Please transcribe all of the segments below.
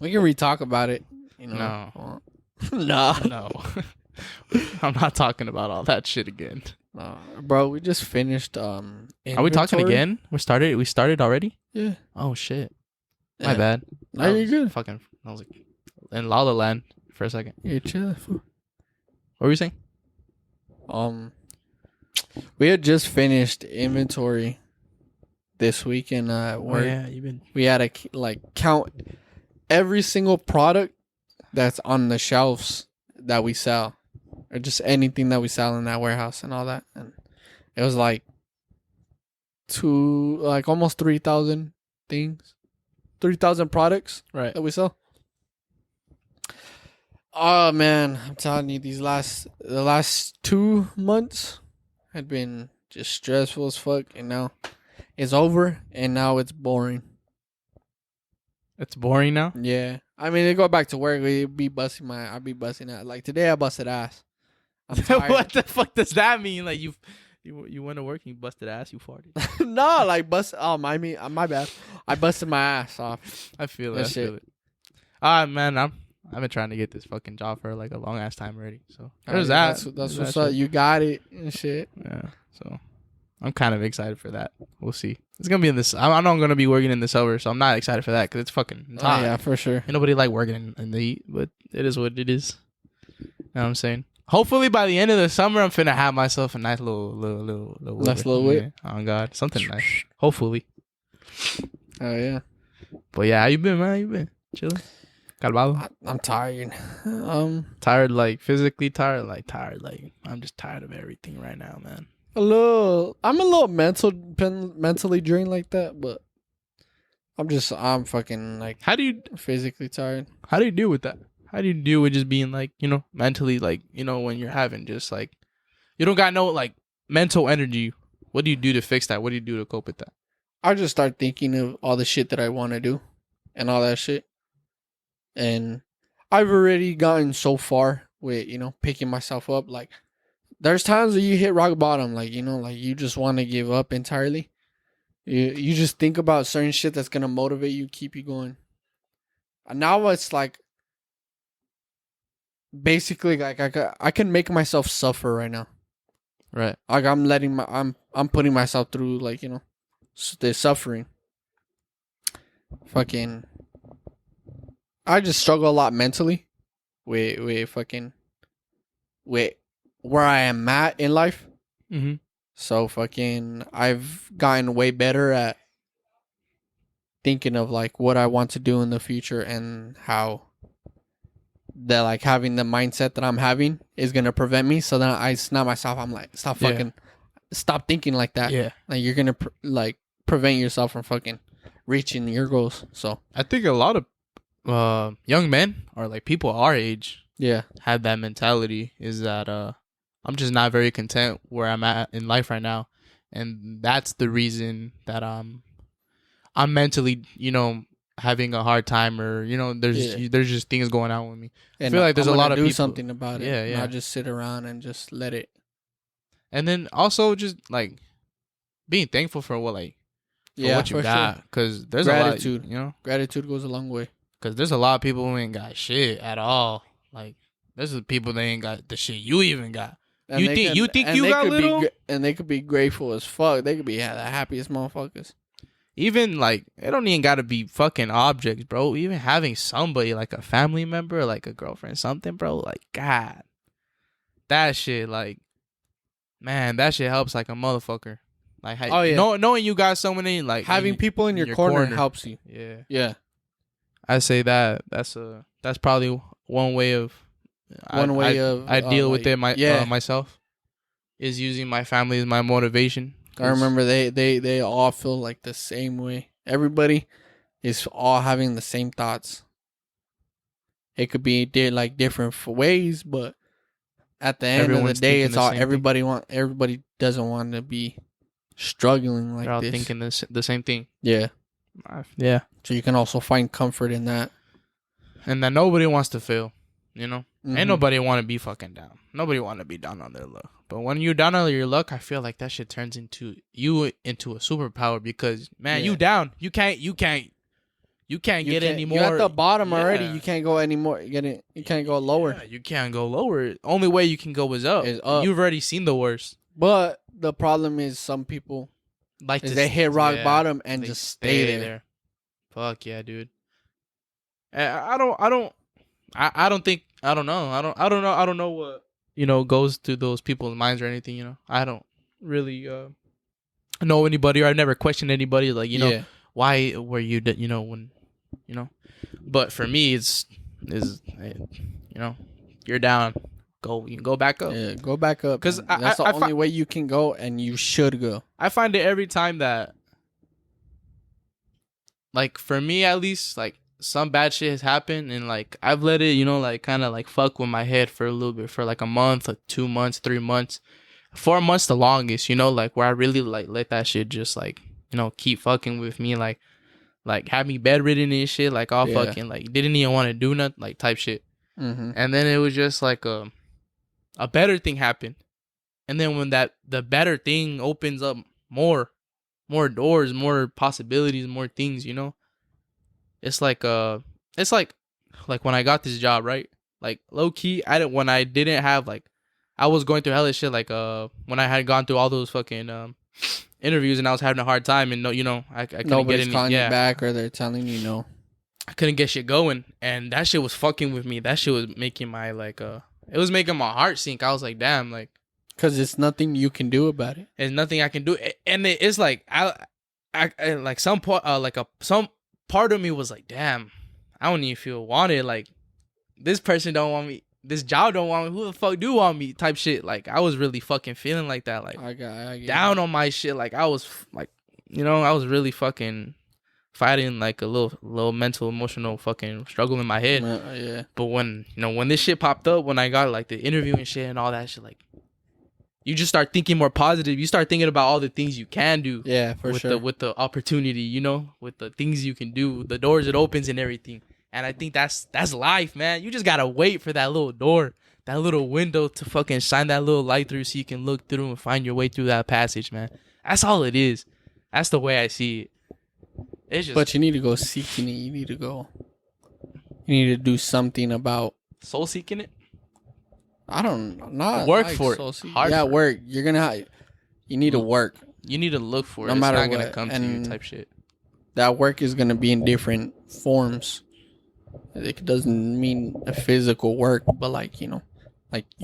We can re-talk about it. You know? No. No. I'm not talking about all that shit again. No, bro. We just finished. Are we talking again? We started already? Yeah. Oh shit. My bad. No, you're good. Fucking. I was like in La La Land for a second. You're chill. What were you saying? We had just finished inventory this weekend at work. Oh, yeah, We had to count every single product that's on the shelves that we sell, or just anything that we sell in that warehouse and all that. And it was almost 3,000 things, 3,000 products right that we sell. Oh man, I'm telling you, the last 2 months had been just stressful as fuck, and now it's over, and now it's boring. It's boring now? Yeah, I mean, they go back to work. I'll be busting out. Like today, I busted ass. I'm tired. What the fuck does that mean? Like you went to work and you busted ass, you farted. No, like bust. I mean, my bad. I busted my ass off. I feel That it. shit. Man, I've been trying to get this fucking job for like a long ass time already. So there's that. that. That's what's up. You got it and shit. Yeah. So I'm kind of excited for that. We'll see. It's gonna be in this. I know I'm gonna be working in the summer, so I'm not excited for that because it's hot. Yeah, for sure. Ain't nobody like working in the heat, but it is what it is. You know what I'm saying? Hopefully by the end of the summer, I'm finna have myself a nice little Nice little whip. Yeah. Oh God, something nice. Hopefully. Oh yeah. But yeah, how you been, man? How you been? Chilling? Calvado? I'm tired. Tired, like physically tired, like I'm just tired of everything right now, man. I'm a little mentally drained like that, but I'm fucking like How do you physically tired. How do you deal with that? How do you deal with just being like, mentally, like, when you're having just like, you don't got no like mental energy? What do you do to fix that? What do you do to cope with that? I just start thinking of all the shit that I want to do and all that shit. And I've already gotten so far with, picking myself up. Like, there's times where you hit rock bottom, like, like you just want to give up entirely. You just think about certain shit that's going to motivate you, keep you going. And now it's like, basically, like, I can make myself suffer right now. Right. Like, I'm putting myself through, like, the suffering. Fucking, I just struggle a lot mentally with where I am at in life. Mm-hmm. So fucking, I've gotten way better at thinking of like what I want to do in the future and how that like having the mindset that I'm having is gonna prevent me. So then I snap myself. I'm like, stop thinking like that. Yeah, like you're gonna prevent yourself from fucking reaching your goals. So I think a lot of young men or like people our age, have that mentality. Is that I'm just not very content where I'm at in life right now, and that's the reason that I'm mentally, having a hard time, or there's just things going on with me. And I feel like there's a lot of people do something about it. Yeah. Not just sit around and just let it. And then also just like being thankful for what what you got, because there's gratitude. A lot, gratitude goes a long way. Because there's a lot of people who ain't got shit at all. Like there's the people that ain't got the shit you even got. And you think you got little? And they could be grateful as fuck. They could be the happiest motherfuckers. Even like it don't even gotta be fucking objects, bro. Even having somebody like a family member, like a girlfriend, something, bro. Like God, that shit, like, man, that shit helps like a motherfucker. Like, knowing you got someone in, like having people in your corner helps you. Yeah. I say that's probably one way of I deal with it myself, is using my family as my motivation. I remember they all feel like the same way. Everybody is all having the same thoughts. It could be like different ways, but at the end of the day, it's all everybody doesn't want to be struggling like They're all this. thinking the same thing. Yeah. Yeah. So you can also find comfort in that. And that nobody wants to fail, Mm-hmm. Ain't nobody want to be fucking down. Nobody want to be down on their luck. But when you're down on your luck, I feel like that shit turns into a superpower, because man, you down. You can't You can't get any more. You're at the bottom already. You can't go any more. You can't go lower. Yeah, you can't go lower. Only way you can go is up. You've already seen the worst. But the problem is some people they hit rock bottom and just stay there. Fuck yeah, dude. I don't know. I don't know what goes through those people's minds or anything. I don't really know anybody, or I've never questioned anybody. Like why were you when But for me, it's you're down. You can go back up. Yeah, go back up. Because that's the only way you can go, and you should go. I find it every time that, like, for me at least, like, some bad shit has happened, and like I've let it, like, kind of like fuck with my head for a little bit, for like a month, like 2 months, 3 months, 4 months, the longest. Like where I really like let that shit just like keep fucking with me, like have me bedridden and shit, like all fucking like didn't even want to do nothing, like type shit. Mm-hmm. And then it was just like a better thing happened, and then when the better thing opens up more doors, more possibilities, more things, it's like when I got this job, right? Like low key, when I didn't have, like, I was going through hella shit, like when I had gone through all those fucking interviews and I was having a hard time, and I couldn't Nobody's get any. Calling you back, or they're telling you no. I couldn't get shit going, and that shit was fucking with me. That shit was making my it was making my heart sink. I was like, damn, like, because it's nothing you can do about it. There's nothing I can do, and it's like I like some part some part of me was like, damn, I don't even feel wanted. Like, this person don't want me. This job don't want me. Who the fuck do want me? Type shit. Like, I was really fucking feeling like that. Like, I get down on my shit. Like, I was like, I was really fucking fighting like a little mental, emotional fucking struggle in my head. Yeah. But when this shit popped up, when I got like the interview and shit and all that shit, like, you just start thinking more positive. You start thinking about all the things you can do. Yeah, for sure. With the opportunity, with the things you can do, the doors it opens and everything. And I think that's life, man. You just gotta wait for that little door, that little window to fucking shine that little light through, so you can look through and find your way through that passage, man. That's all it is. That's the way I see it. It's just. But you need to go seeking it. You need to do something about soul seeking it. I don't know. Work for it. Yeah, work. You're gonna. You need to work. You need to look for it. No matter what. It's not what. gonna come to you, type shit. That work is gonna be in different forms. It doesn't mean a physical work, but like you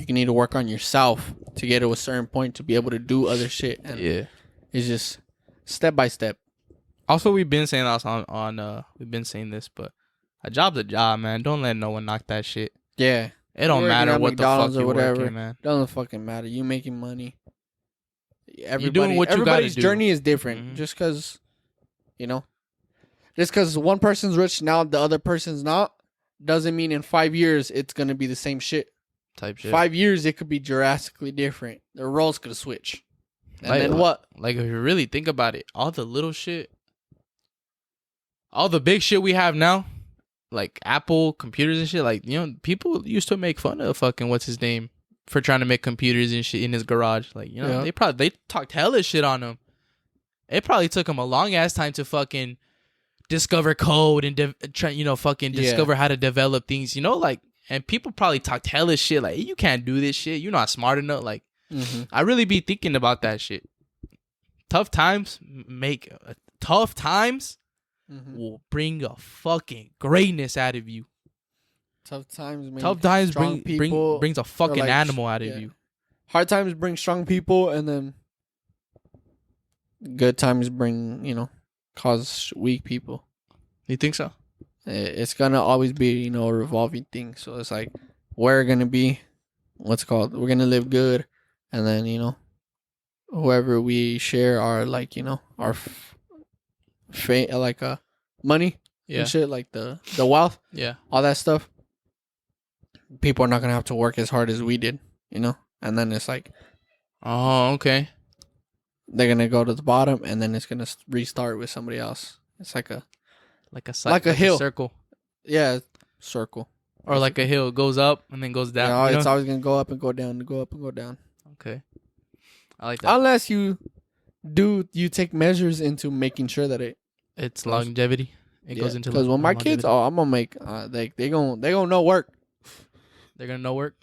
need to work on yourself to get to a certain point to be able to do other shit. And it's just step by step. Also, we've been saying this we've been saying this, but a job's a job, man. Don't let no one knock that shit. Yeah. It don't matter what McDonald's the fuck you're working, man. Doesn't fucking matter. You making money. You're doing what you everybody's gotta do. Journey is different. Mm-hmm. Just because one person's rich now, the other person's not, doesn't mean in 5 years it's gonna be the same shit. Type shit. 5 years it could be drastically different. The roles could switch. And then what? Like, if you really think about it, all the little shit, all the big shit we have now, like Apple computers and shit, like, people used to make fun of fucking what's his name for trying to make computers and shit in his garage. Like, they talked hella shit on him. It probably took him a long ass time to fucking discover code and discover how to develop things. Like, and people probably talked hella shit. Like, you can't do this shit. You're not smart enough. Like, I really be thinking about that shit. Tough times will bring a fucking greatness out of you. Tough times brings a fucking animal out of you. Hard times bring strong people, and then good times bring, cause weak people. You think so? It's gonna always be, a revolving thing. So it's like, we're gonna be, we're gonna live good, and then, whoever we share our, like, our money and shit, like the wealth, all that stuff, people are not gonna have to work as hard as we did, and then it's like, oh, okay, they're gonna go to the bottom, and then it's gonna restart with somebody else. It's like a hill, circle, circle, or like a hill goes up and then goes down. It's always gonna go up and go down, go up and go down. Okay, I like that. Unless you take measures into making sure that it's longevity. It goes into because when my kids, I'm gonna make they gonna know work. They're gonna know work.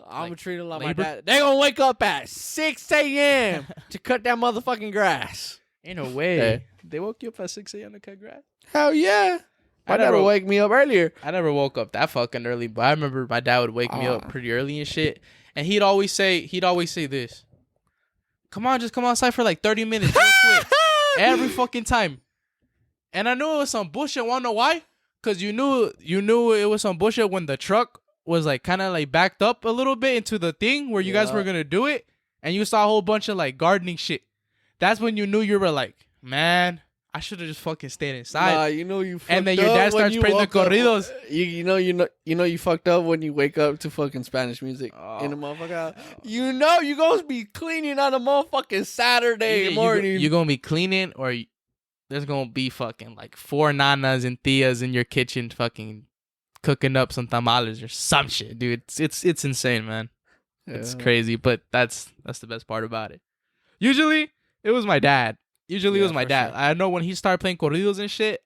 I'm gonna treat it like labor? My dad. They gonna wake up at 6 a.m. to cut that motherfucking grass. Ain't no way. Yeah. They woke you up at 6 a.m. to cut grass? Hell yeah. My dad would wake me up earlier. I never woke up that fucking early, but I remember my dad would wake me up pretty early and shit. And he'd always say this. Come on, just come outside for like 30 minutes real quick. Every fucking time. And I knew it was some bullshit. Wanna know why? Because you knew it was some bullshit when the truck was like kind of like backed up a little bit into the thing where you guys were gonna do it, and you saw a whole bunch of like gardening shit. That's when you knew you were like, man, I should have just fucking stayed inside. Nah, you know you fucked up. And then your dad starts playing the corridos. You know you fucked up when you wake up to fucking Spanish music in the motherfucker. You know you gonna be cleaning on a motherfucking Saturday morning. You gonna be cleaning, or there's gonna be fucking like 4 nanas and tias in your kitchen fucking cooking up some tamales or some shit, dude. It's insane, man. Yeah. It's crazy, but that's the best part about it. Usually it was my dad. It was my dad. Sure. I know when he started playing corridos and shit,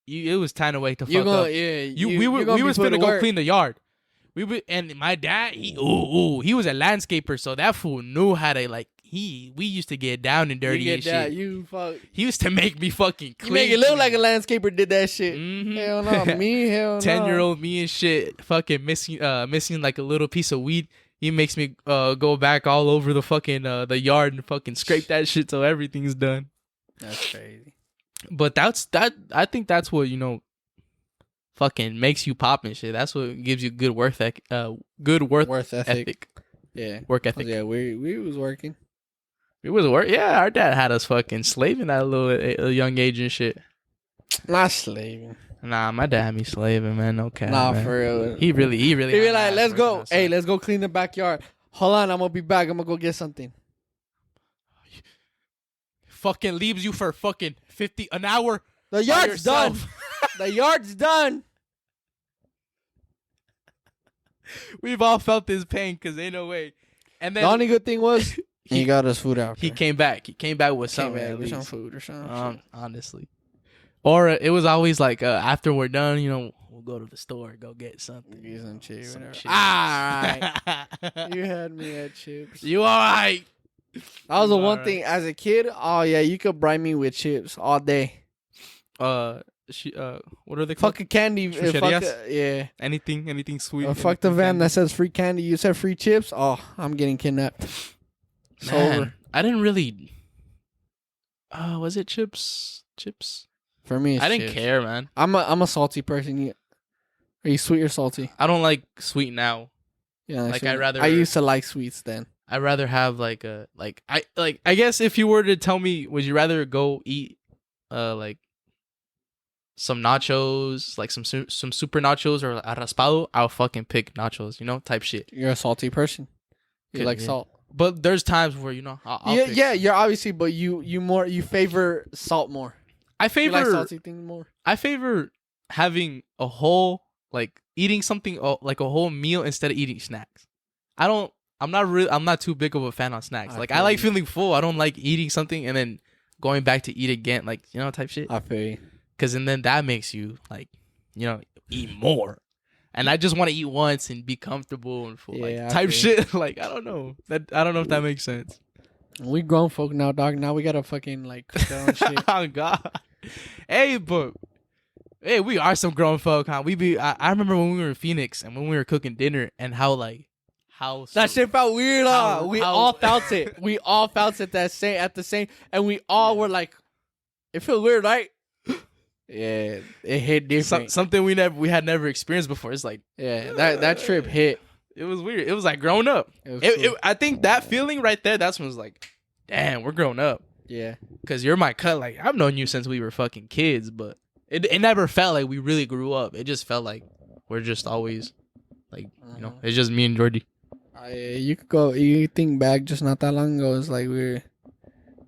it was time to wake the fuck up. Yeah, we was finna go clean the yard. And my dad, he was a landscaper, so that fool knew how to like. We used to get down and dirty and shit. He used to make me fucking clean. You make it look like a landscaper did that shit. Mm-hmm. Hell no, hell no. 10-year-old me and shit, fucking missing like a little piece of weed. He makes me go back all over the fucking the yard and fucking scrape that shit till everything's done. That's crazy. But I think that's what, fucking makes you pop and shit. That's what gives you good work ethic. Yeah. Work ethic. Yeah, we was working. It was work. Yeah, our dad had us fucking slaving at a young age and shit. Not slaving. Nah, my dad had me slaving, man. No cap. Nah, man. for real. He really. He be like, let's go. Outside. Hey, let's go clean the backyard. Hold on, I'm gonna be back. I'm gonna go get something. Fucking leaves you for fucking 50 an hour. The yard's done. The yard's done. We've all felt this pain because ain't no way. And then the only good thing was he got us food out. He came back. He came back with something. With some food or something. Honestly. Or it was always like after we're done, we'll go to the store, go get something. Get some chips. All right. You had me at chips. You all right? That was the one thing as a kid. Oh yeah, you could bribe me with chips all day. What are they called? Fucking candy. Yeah. Anything sweet. Fuck the van that says free candy. You said free chips. Oh, I'm getting kidnapped. Man, I didn't really. Was it chips? Chips. For me, I didn't care, man. I'm a salty person. Are you sweet or salty? I don't like sweet now. Yeah, I used to like sweets then. I'd rather have I guess if you were to tell me, would you rather go eat like some nachos, like some super nachos or a raspado? I'll fucking pick nachos, type shit. You're a salty person. You like salt. But there's times where I'll you're obviously, but you favor salt more. I favor you like salty things more. I favor having a whole eating something like a whole meal instead of eating snacks. I'm not too big of a fan on snacks. I like feeling full. I don't like eating something and then going back to eat again, type shit. I feel you. Because then that makes you eat more. And I just want to eat once and be comfortable and full, type shit. I don't know. I don't know if that makes sense. We grown folk now, dog. Now we gotta fucking cook our own shit. Oh God. Hey, we are some grown folk, huh? I remember when we were in Phoenix and when we were cooking dinner and how that shit felt weird. We all felt it. We all felt it at the same, and we all were like, it felt weird, right? Yeah, it hit different. Something we had never experienced before. It's that trip hit. It was weird. It was like grown up. I think that feeling right there, that's when it was like, damn, we're grown up. Yeah. Because you're my cut. I've known you since we were fucking kids, but it never felt like we really grew up. It just felt like we're just always it's just me and Jordy. You could go. You think back just not that long ago. It's like we're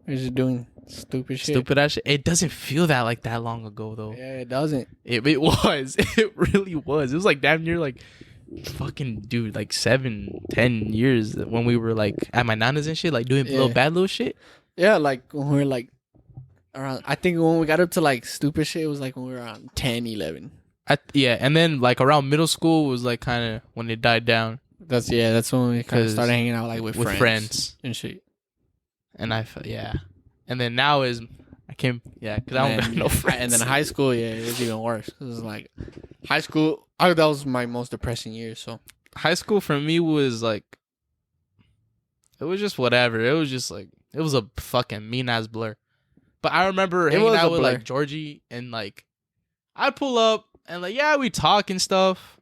just doing stupid shit. Stupid ass shit. It doesn't feel that long ago though. Yeah, it doesn't. It was. It really was. It was damn near fucking dude 7-10 years when we were at my nana's and shit, doing little bad little shit. Yeah, when we were around. I think when we got up to like stupid shit, it was like when we were around 10, 11. Yeah, and then like around middle school was like kind of when it died down. That's when we kind of started hanging out like with friends and shit. And and then now is because I don't got no friends. And then high school, it was even worse. It was like high school. That was my most depressing year. So high school for me was like, it was just whatever. It was just like, it was a fucking mean ass blur. But I remember hanging out with like Georgie, and like I'd pull up and like we talk and stuff.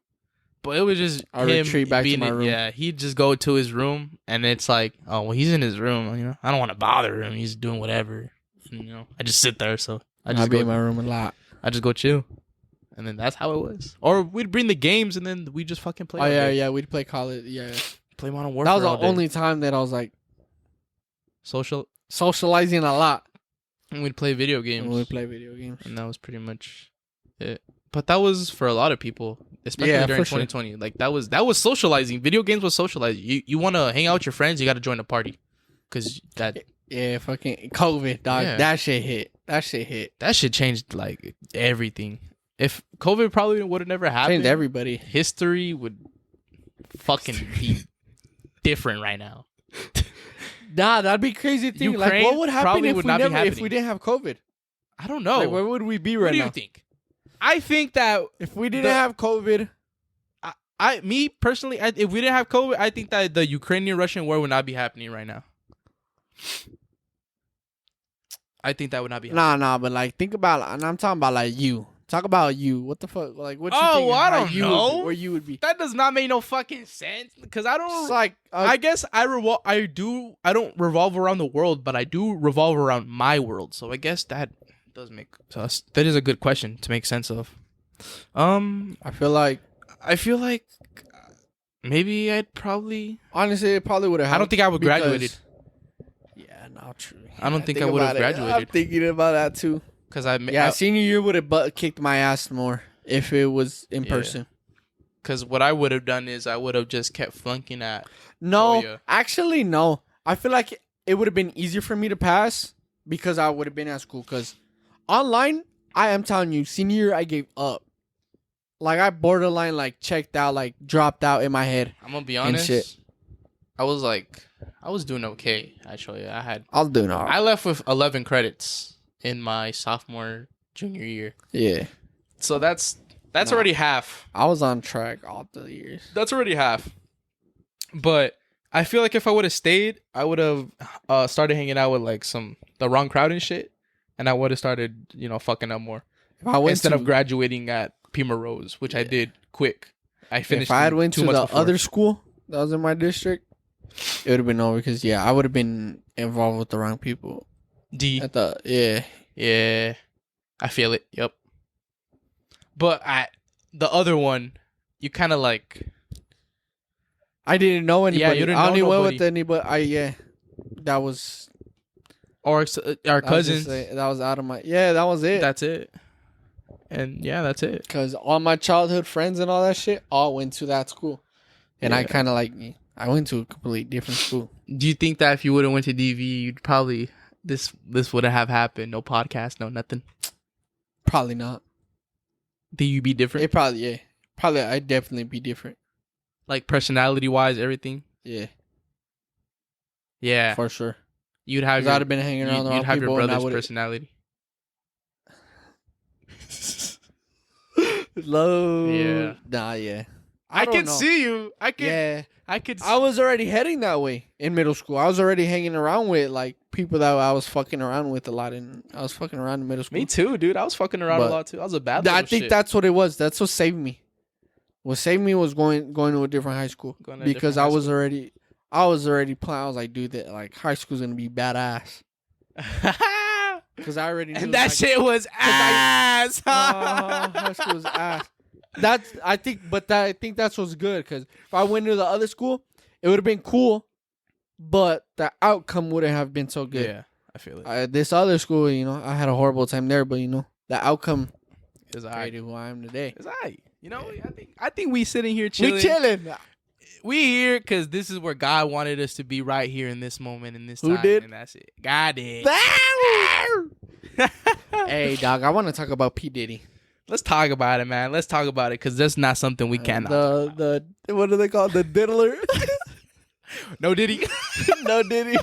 But it was just I retreat back to my room. Yeah, he'd just go to his room, and it's like, oh, well, he's in his room. You know, I don't want to bother him. He's doing whatever. And, you know, I just sit there. So I'd be in my room a lot. I just go chill, and then that's how it was. Or we'd bring the games, and then we just fucking play. Oh yeah, we'd play Call of play Modern Warfare. That was the only time that I was like socializing a lot. And we'd play video games. And that was pretty much it. But that was for a lot of people, especially during 2020. Sure. Like that was socializing. Video games was socializing. You want to hang out with your friends, you got to join a party, because that. Yeah, fucking COVID, dog. Yeah. That shit hit. That shit changed like everything. If COVID probably would have never happened, changed everybody. History would fucking be different right now. Nah, that'd be crazy thing. Like, what would happen if we didn't have COVID? I don't know. Like, where would we be right now? What do you think? I think that if we didn't have COVID, me personally, if we didn't have COVID, I think that the Ukrainian-Russian war would not be happening right now. I think that would not be happening. Nah, but like, think about, and I'm talking about like you. Talk about you. What the fuck? Like, what you think? Oh, I don't know. Where you would be. That does not make no fucking sense. Because I don't. It's like, I guess I don't revolve around the world, but I do revolve around my world. So I guess that does make sense. That is a good question to make sense of. I feel like maybe I'd probably. Honestly, it probably would have. I don't think I would have graduated. Yeah, not true. I don't think I would have graduated. I'm thinking about that too. Because senior year would have kicked my ass more if it was in person. Because what I would have done is I would have just kept flunking at. No, actually, no. I feel like it would have been easier for me to pass because I would have been at school. Because online, I am telling you, senior year, I gave up. Like, I borderline, like, checked out, like, dropped out in my head. I'm going to be honest. Shit. I was doing okay, actually. I was doing all right. I left with 11 credits in my sophomore, junior year. Yeah. So that's already half. I was on track all the years. That's already half. But I feel like if I would have stayed, I would have started hanging out with, like, the wrong crowd and shit. And I would have started, fucking up more. Instead of graduating at Pima Rose, which I did quick. I finished. If I had went to the other school that was in my district, it would have been over because I would have been involved with the wrong people. Yeah, I feel it. Yep. But the other one, you kind of like. I didn't know anybody. Yeah, you didn't know nobody. I only went with anybody. That was. Or our cousins. That was out of my. Yeah, that was it. That's it. And that's it. Because all my childhood friends and all that shit all went to that school. And I kind of like, I went to a completely different school. Do you think that if you would have went to DV, you'd probably, this would have happened? No podcast, no nothing? Probably not. Think you'd be different? Probably I'd definitely be different. Like personality-wise, everything? Yeah. Yeah. For sure. You'd have I'd have been hanging around the wrong people. You'd have your brother's personality. Low. Yeah. Nah, yeah. I can see you. I was already heading that way in middle school. I was already hanging around with like people that I was fucking around with a lot. I was fucking around in middle school. Me too, dude. I was fucking around a lot too. I was a bad little I think shit. That's what it was. That's what saved me. What saved me was going to a different high school because I was already planning. I was like, dude, that like high school's gonna be badass. Because I already knew. And that shit was ass. High school was ass. I think that's what's good. Because if I went to the other school, it would have been cool, but the outcome wouldn't have been so good. Yeah, I feel it. This other school, I had a horrible time there, but the outcome is created who I am today. It's alright. I think we sitting here chilling. We chilling. We here because this is where God wanted us to be right here in this moment in this time. Who did? And that's it. God did. Hey, dog, I want to talk about P. Diddy. Let's talk about it, man. Let's talk about it because that's not something we cannot. The what do they call it? The diddler? No Diddy. No Diddy.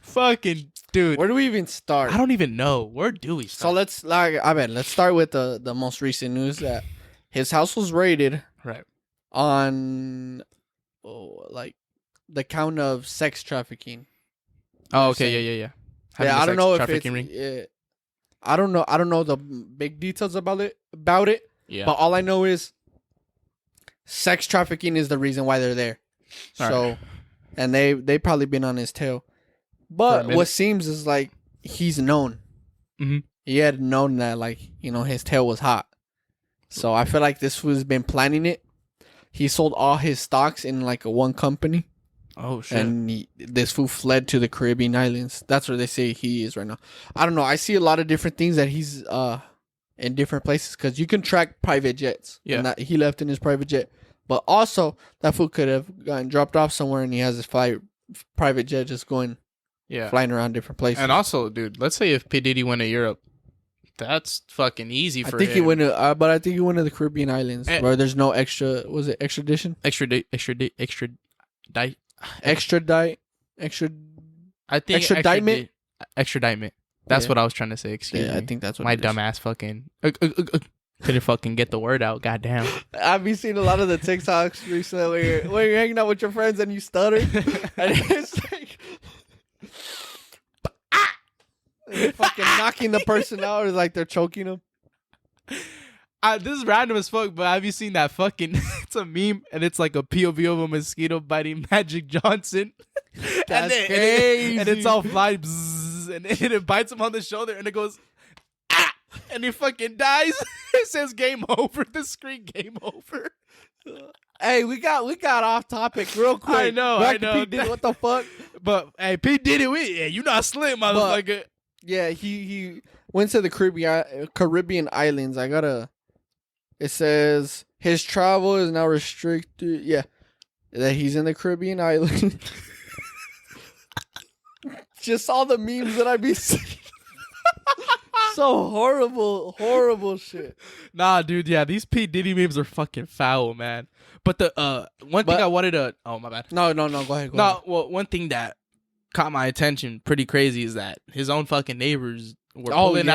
Fucking dude. Where do we even start? I don't even know. Where do we start? So let's start with the most recent news that his house was raided right on the count of sex trafficking. Oh, okay, yeah. I don't know if it's I don't know the big details about it. Yeah. But all I know is sex trafficking is the reason why they're there. All right. And they probably been on his tail. But what seems is like he's known. Mm-hmm. He had known that his tail was hot. So I feel like this fool's been planning it. He sold all his stocks in one company. Oh shit! And this fool fled to the Caribbean islands. That's where they say he is right now. I don't know. I see a lot of different things that he's in different places because you can track private jets. Yeah. And that he left in his private jet, but also that fool could have gotten dropped off somewhere and he has his private jet just going, flying around different places. And also, dude, let's say if P Diddy went to Europe, that's fucking easy for him. I think he went to, but I think he went to the Caribbean islands where there's no extradition? Extradite. Extraditement. That's what I was trying to say. Excuse me. I think that's what my dumbass fucking couldn't fucking get the word out. Goddamn. I've been seeing a lot of the TikToks recently where you're hanging out with your friends and you stutter, and it's like you're fucking knocking the person out, or like they're choking them. This is random as fuck, but have you seen that fucking? It's a meme, and it's like a POV of a mosquito biting Magic Johnson. That's crazy. And it's all flying, bzzz, and it bites him on the shoulder, and it goes, ah, and he fucking dies. It says game over. The screen game over. Hey, we got off topic real quick. I know. P. Diddy, what the fuck? But hey, P Diddy, you not slim, motherfucker. Yeah, he went to the Caribbean islands. It says his travel is now restricted. Yeah, that he's in the Caribbean islands. Just all the memes that I be seeing. So horrible shit. Nah, dude. Yeah, these P Diddy memes are fucking foul, man. But the one thing I wanted to. Oh my bad. No. Go ahead. Well, one thing that caught my attention pretty crazy is that his own fucking neighbors were pulling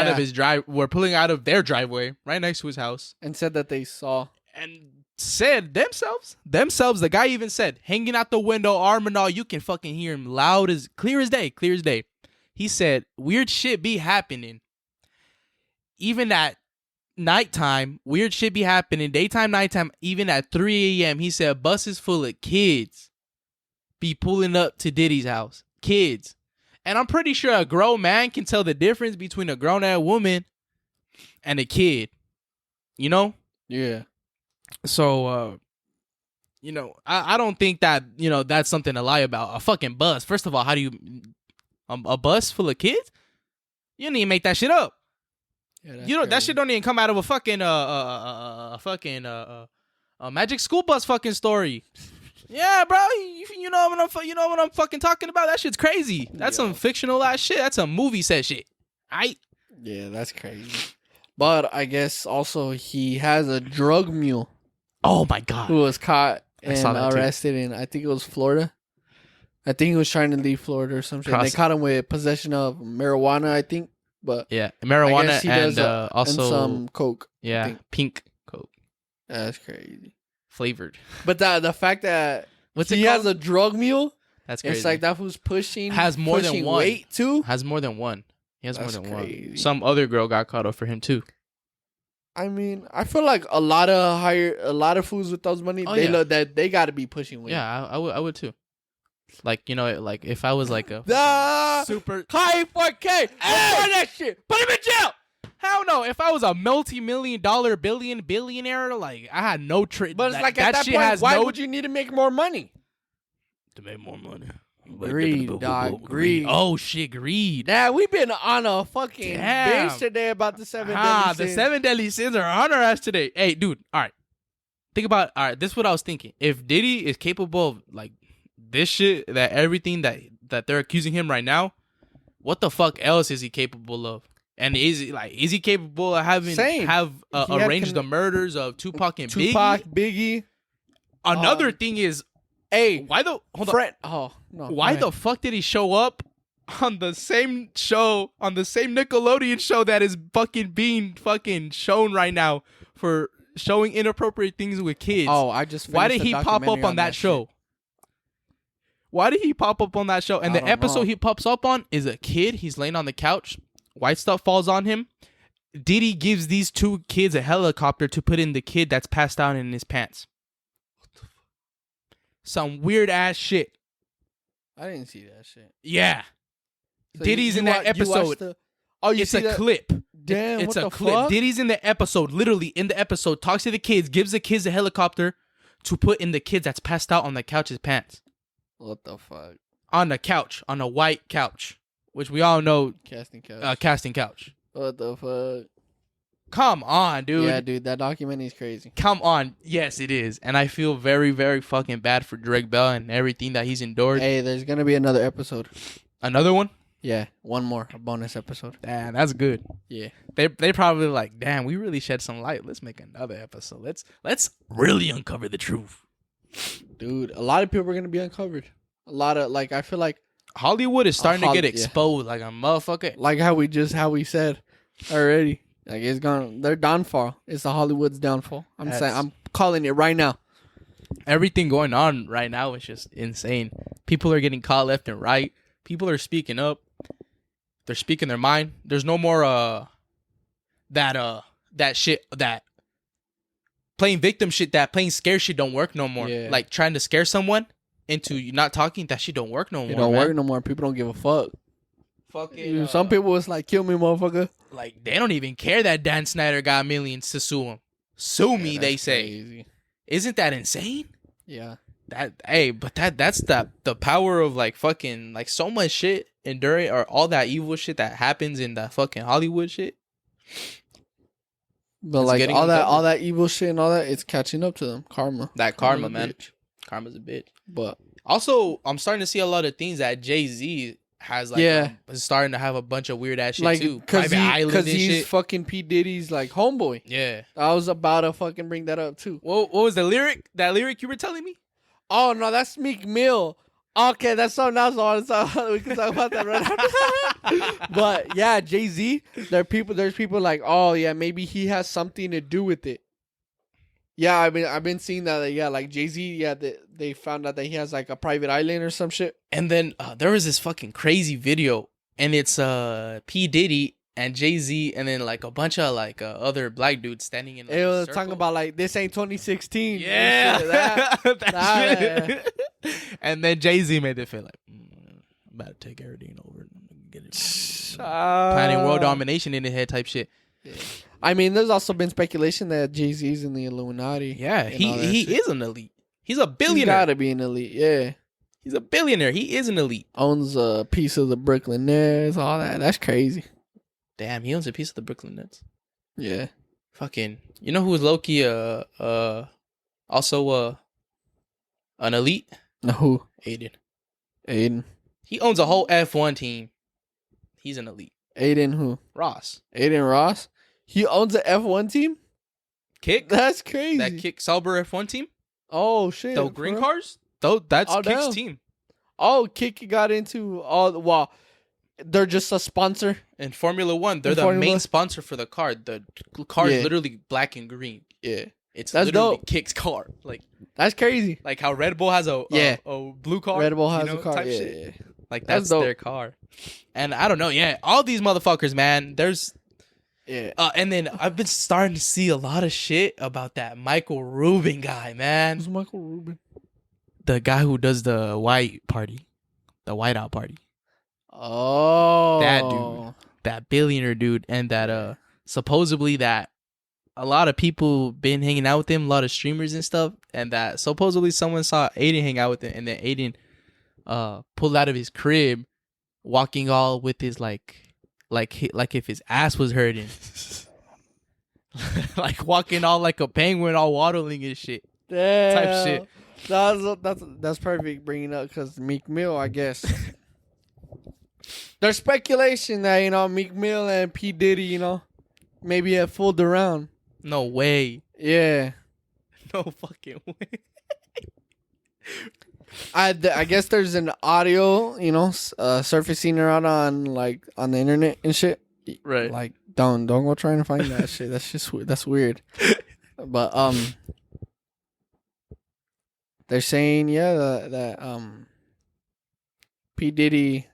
out of their driveway right next to his house and said that they saw and said themselves. The guy even said, hanging out the window, arm and all, you can fucking hear him clear as day. He said, weird shit be happening. Even at nighttime, weird shit be happening. Daytime, nighttime, even at 3 a.m. He said buses full of kids be pulling up to Diddy's house. Kids. And I'm pretty sure a grown man can tell the difference between a grown-ass woman and a kid. You know? Yeah. So, I don't think that, that's something to lie about. A fucking bus. First of all, how do you... a bus full of kids? You don't even make that shit up. Yeah, that shit don't even come out of a fucking Magic School Bus fucking story. Yeah, bro, you know what I'm fucking talking about. That shit's crazy. That's some fictional ass shit. That's some movie set shit. Yeah, that's crazy. But I guess also he has a drug mule. Oh my god. Who was caught and arrested in, I think it was Florida. I think he was trying to leave Florida or something. They caught him with possession of marijuana, I think. But yeah, marijuana and also and some coke. Yeah, pink coke. That's crazy. Flavored. But the fact that he has a drug mule, that's crazy. It's like that who's pushing more than one weight too. Has more than one. He has more than one. Some other girl got caught up for him too. I mean, I feel like a lot of fools with those money, look that they got to be pushing weight. Yeah, I would too. Like, like if I was like a super high 4K, hey! That shit, put him in jail. Hell no! If I was a multi-million-dollar billionaire, like I had no trade. But it's like at that point, why would you need to make more money? To make more money. Greed, dog. Greed. Oh shit, greed. Yeah, we've been on a fucking binge today about the 7 deadly sins. The 7 deadly sins are on our ass today. Hey, dude. All right. Think about. All right. This is what I was thinking. If Diddy is capable of like this shit, that everything that they're accusing him right now, what the fuck else is he capable of? And is he capable of arranged the murders of Tupac and Biggie? Another thing is, hey, why the why the fuck did he show up on the same show, on the same Nickelodeon show that is being shown right now for showing inappropriate things with kids? Oh, I just why did he pop up on that show? Why did he pop up on that show? And the episode he pops up on is a kid. He's laying on the couch. White stuff falls on him. Diddy gives these two kids a helicopter to put in the kid that's passed out in his pants. Some weird ass shit. I didn't see that shit. Yeah. So Diddy's in that episode. It's a clip. Damn, it's a clip. Fuck? Diddy's in the episode, literally in the episode, talks to the kids, gives the kids a helicopter to put in the kid that's passed out on the couch's pants. What the fuck? On the couch, on a white couch, which we all know. Casting couch. Casting couch. What the fuck? Come on, dude. Yeah, dude, that documentary is crazy. Come on. Yes, it is. And I feel very, very fucking bad for Drake Bell and everything that he's endured. Hey, there's going to be another episode. Another one? Yeah, one more. A bonus episode. Damn, that's good. Yeah. They probably like, damn, we really shed some light. Let's make another episode. Let's really uncover the truth. Dude, a lot of people are going to be uncovered. A lot of, I feel like Hollywood is starting to get exposed like a motherfucker. Like how we said already. Like it's gone. Their downfall. It's the Hollywood's downfall. I'm calling it right now. Everything going on right now is just insane. People are getting caught left and right. People are speaking up. They're speaking their mind. There's no more that shit, that playing victim shit, that playing scare shit don't work no more. Yeah. Like trying to scare someone into you not talking, that shit don't work no more. It don't work no more. People don't give a fuck. Fucking some people was like, kill me, motherfucker. Like they don't even care that Dan Snyder got millions to sue him. Sue me, they say. Crazy. Isn't that insane? Yeah. That's the power of fucking so much shit enduring, or all that evil shit that happens in that fucking Hollywood shit. But all that evil shit and all that, it's catching up to them. Karma. That karma, man. Bitch. Karma's a bitch. But also, I'm starting to see a lot of things that Jay-Z has is starting to have a bunch of weird ass shit too. Because he's fucking P. Diddy's homeboy. Yeah. I was about to fucking bring that up too. What was the lyric? That lyric you were telling me? Oh no, that's Meek Mill. Okay, that's something else I want to talk about. We can talk about that right now. But yeah, Jay-Z, there's people like, oh yeah, maybe he has something to do with it. Yeah, I've been seeing that. Yeah, like Jay-Z. Yeah, they found out that he has a private island or some shit. And then there was this fucking crazy video, and it's P. Diddy and Jay-Z, and then a bunch of other black dudes standing in. It was talking about this ain't 2016. Yeah, that shit. And then Jay-Z made it feel I'm about to take everything over and get it. Planning world domination in his head type shit. Yeah. I mean, there's also been speculation that Jay-Z's in the Illuminati. Yeah, he is an elite. He's a billionaire. He's gotta be an elite, yeah. He's a billionaire. He is an elite. Owns a piece of the Brooklyn Nets, all that. That's crazy. Damn, he owns a piece of the Brooklyn Nets. Yeah. Fucking, you know who was low-key also an elite? No, who? Aiden. He owns a whole F1 team. He's an elite. Aiden who? Ross. Aiden Ross? He owns an F1 team? Kick? That's crazy. That Kick Sauber F1 team? Oh, shit. The green cars? That's Kick's team. Oh, Kick got into well, they're just a sponsor. In Formula 1, they're the main sponsor for the car. The car is literally black and green. Yeah. That's literally dope. Kick's car. That's crazy. Like how Red Bull has a blue car. Red Bull has a car. Type shit. Yeah. That's their car. And I don't know. Yeah. All these motherfuckers, man. There's. Yeah. And then I've been starting to see a lot of shit about that Michael Rubin guy, man. Who's Michael Rubin? The guy who does the white party. The whiteout party. Oh. That dude. That billionaire dude. And that supposedly that a lot of people been hanging out with him, a lot of streamers and stuff, and that supposedly someone saw Aiden hang out with him, and then Aiden pulled out of his crib, walking all with his like if his ass was hurting, walking all like a penguin, all waddling and shit. Damn. Type shit. That's perfect bringing up because Meek Mill, I guess. There's speculation that, you know, Meek Mill and P. Diddy, you know, maybe have fooled around. No way. Yeah. No fucking way. I guess there's an audio, you know, surfacing around on the internet and shit. Right. Like, don't go trying to find that shit. That's just that's weird. But they're saying that P. Diddy.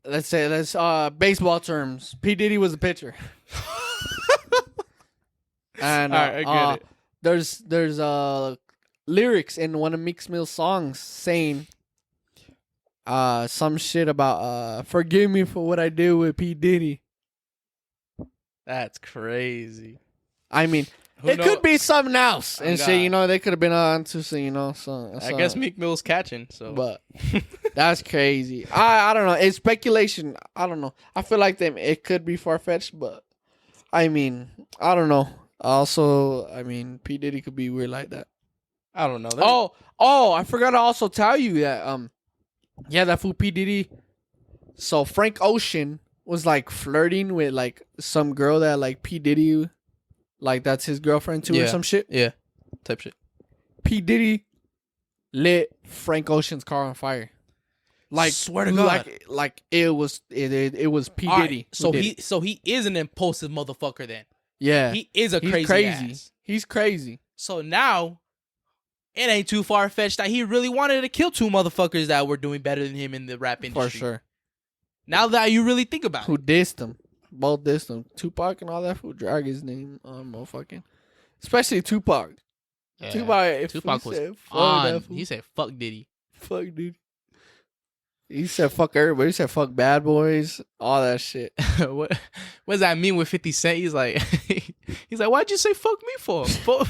Let's baseball terms. P. Diddy was a pitcher. And all right, I get it. There's lyrics in one of Meek Mill's songs saying some shit about forgive me for what I did with P. Diddy. That's crazy. I mean, could be something else and shit. You know, they could have been on to some, you know. So I guess Meek Mill's catching. So, but that's crazy. I don't know. It's speculation. I don't know. I feel like it could be far fetched, but I mean, I don't know. Also, I mean, P. Diddy could be weird like that. I don't know. I forgot to also tell you that that fool P. Diddy. So Frank Ocean was like flirting with like some girl that like P. Diddy, like that's his girlfriend too or some shit. Yeah, type shit. P. Diddy lit Frank Ocean's car on fire. Like, swear to God, like it was P. Diddy. Right, so he is an impulsive motherfucker then. Yeah, he is crazy. Ass. He's crazy. So now, it ain't too far fetched that he really wanted to kill two motherfuckers that were doing better than him in the rap industry. For sure. Now that you really think about it, who dissed him? Both dissed him. Tupac and all that. Who drag his name on motherfucking, especially Tupac. Yeah. Tupac was on. He said, "Fuck Diddy." Fuck Diddy. He said fuck everybody. He said fuck Bad Boys, all that shit. What does that mean with 50 Cent? He's like, why'd you say fuck me for? Fuck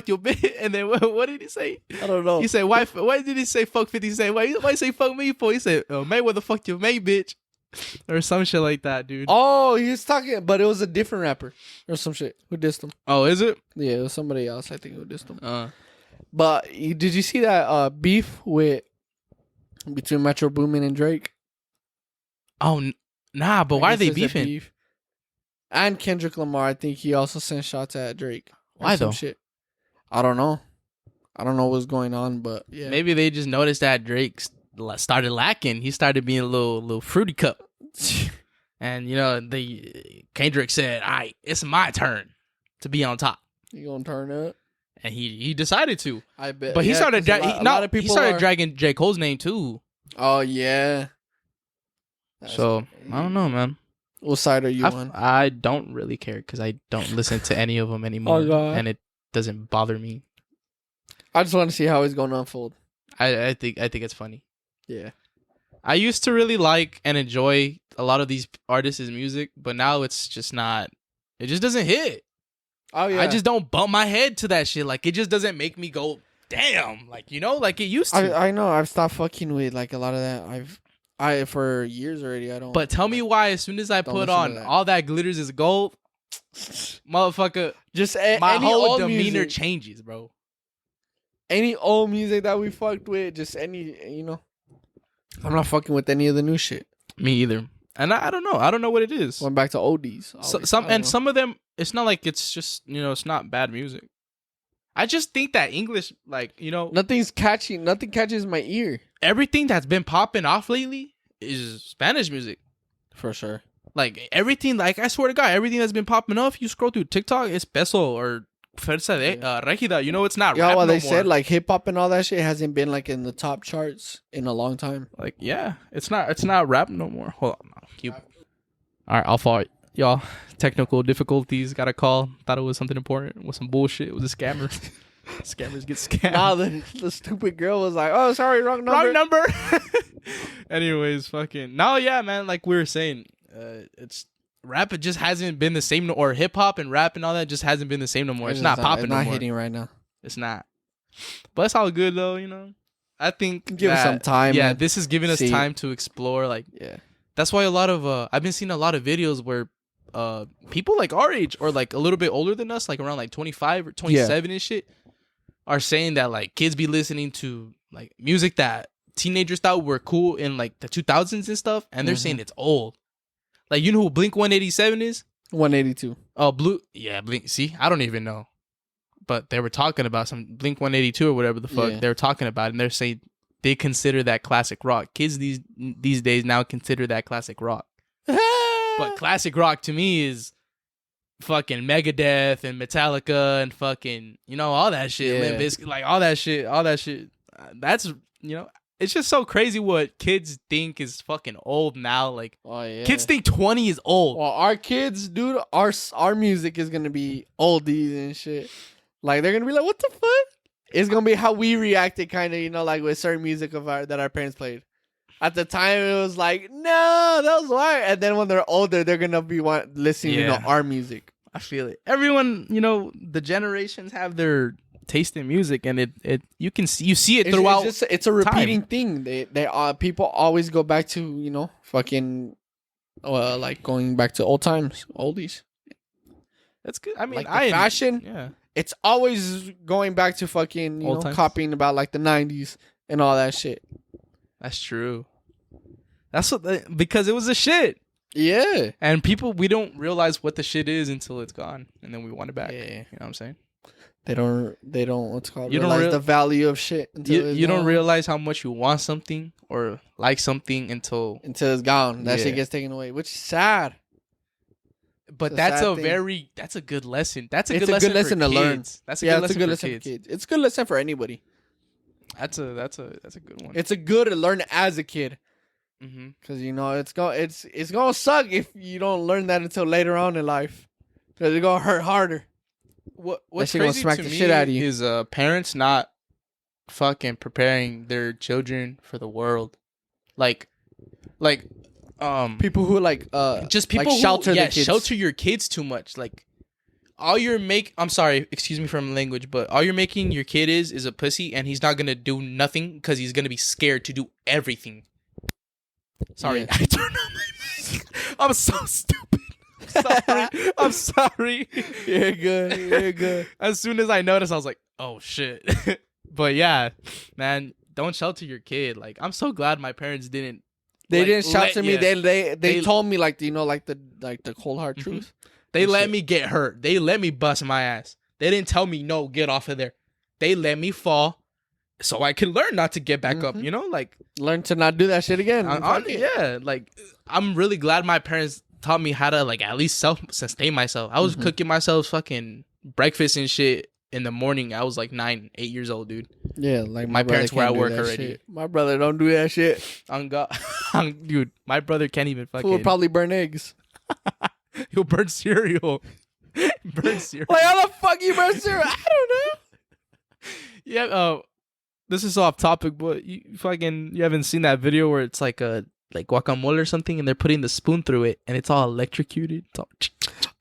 your bitch. And then what did he say? I don't know. He said, why did he say fuck 50 Cent? Why you say fuck me for? He said, Mayweather fuck your mate, bitch. Or some shit like that, dude. Oh, he was talking, but it was a different rapper or some shit. Who dissed him? Oh, is it? Yeah, it was somebody else, I think, who dissed him. But did you see that beef between Metro Boomin and Drake? Oh, nah, but why are they beefing? Beef. And Kendrick Lamar, I think he also sent shots at Drake. Why though? Shit. I don't know. I don't know what's going on, but yeah. Maybe they just noticed that Drake started lacking. He started being a little fruity cup. And, you know, Kendrick said, all right, it's my turn to be on top. You gonna turn up? And he decided to. I bet. But he started dragging J. Cole's name too. Oh, yeah. So, I don't know, man. What side are you on? I don't really care because I don't listen to any of them anymore. And it doesn't bother me. I just want to see how it's going to unfold. I think it's funny. Yeah. I used to really like and enjoy a lot of these artists' music, but now it's just not. It just doesn't hit. Oh yeah. I just don't bump my head to that shit. Like, it just doesn't make me go, damn. Like, you know, like it used to. I know. I've stopped fucking with like a lot of that. I for years already. I don't. But tell me why, as soon as I put on All That Glitters Is Gold, motherfucker, just my whole demeanor music changes, bro. Any old music that we fucked with, just any, you know. I'm not fucking with any of the new shit. Me either. And I don't know. I don't know what it is. Went back to oldies. Some of them, it's not like it's just, you know, it's not bad music. I just think that English, like, you know, nothing's catchy. Nothing catches my ear. Everything that's been popping off lately is Spanish music. For sure. Like, everything, like, I swear to God, everything that's been popping off, you scroll through TikTok, it's peso or fuerza regida. You know, it's not rap well, no they more. said, like, hip-hop and all that shit hasn't been, like, in the top charts in a long time. Like, yeah, it's not rap no more. Hold on. All right, I'll follow it. Y'all, technical difficulties, got a call. Thought it was something important. It was some bullshit. It was a scammer. Scammers get scammed. Nah, the stupid girl was like, oh, sorry, wrong number. Wrong number. Anyways, fucking. No, yeah, man, like we were saying, it's rap, it just hasn't been the same, or hip hop and rap and all that just hasn't been the same no more. It's not popping no more. It's not hitting right now. It's not. But it's all good though, you know. I think give us some time. Yeah, this is giving us time to explore. Like, yeah, that's why a lot of I've been seeing a lot of videos where people like our age or like a little bit older than us, like around like 25 or 27 and shit, are saying that like kids be listening to like music that teenagers thought were cool in like the 2000s and stuff, and they're saying it's old. Like, you know who Blink 187 is? 182. Oh, Blink. See, I don't even know, but they were talking about some Blink 182 or whatever the fuck they were talking about, and they're saying they consider that classic rock. Kids these days now consider that classic rock. But classic rock to me is fucking Megadeth and Metallica and fucking, you know, all that shit. Limp Bizkit, like all that shit. That's, you know, it's just so crazy what kids think is fucking old now. Like, kids think 20 is old. Well, our kids, dude, our music is gonna be oldies and shit. Like, they're gonna be like, what the fuck? It's gonna be how we reacted, kind of, you know, like with certain music that our parents played. At the time, it was like, no, that was why. And then when they're older, they're gonna be listening to our music. I feel it. Everyone, you know, the generations have their taste in music, and it you see it throughout. It's a repeating thing. People always go back to, you know, fucking, like going back to old times, oldies. That's good. I mean, like fashion. Yeah, it's always going back to fucking, you know, copying about like the 90s and all that shit. That's true. That's because it was a shit. Yeah. And we don't realize what the shit is until it's gone, and then we want it back. Yeah. You know what I'm saying? They don't what's called, you realize the value of shit until you don't realize how much you want something or like something until it's gone. That shit gets taken away, which is sad. But that's a good lesson. That's a good lesson to learn. That's a good lesson for kids. It's a good lesson for anybody. That's a good one. It's a good to learn as a kid, because you know it's gonna suck if you don't learn that until later on in life, because it's gonna hurt harder. What's crazy gonna smack to the shit out of you is parents not fucking preparing their children for the world, like people who just people like shelter who the kids. Shelter your kids too much, like. I'm sorry, excuse me from language, but all you're making your kid is a pussy, and he's not gonna do nothing because he's gonna be scared to do everything. Sorry, I turned on my mic. I'm so stupid. I'm sorry. You're good. As soon as I noticed, I was like, oh shit. But yeah, man, don't shelter your kid. Like, I'm so glad my parents didn't. They didn't shelter me. They told me, like, you know, like the cold hard truth. They let me get hurt. They let me bust my ass. They didn't tell me, no, get off of there. They let me fall so I can learn not to get back up, you know? Like, learn to not do that shit again. Like, I'm really glad my parents taught me how to, like, at least self-sustain myself. I was cooking myself fucking breakfast and shit in the morning. I was like 8 years old, dude. Yeah, like my parents were at work already. Shit. My brother don't do that shit. On God. Dude, my brother can't even fucking... Who would probably burn eggs. He'll burn cereal. Like, how the fuck you burn cereal? I don't know. Yeah. This is off topic, but you haven't seen that video where it's like guacamole or something, and they're putting the spoon through it, and it's all electrocuted. It's all...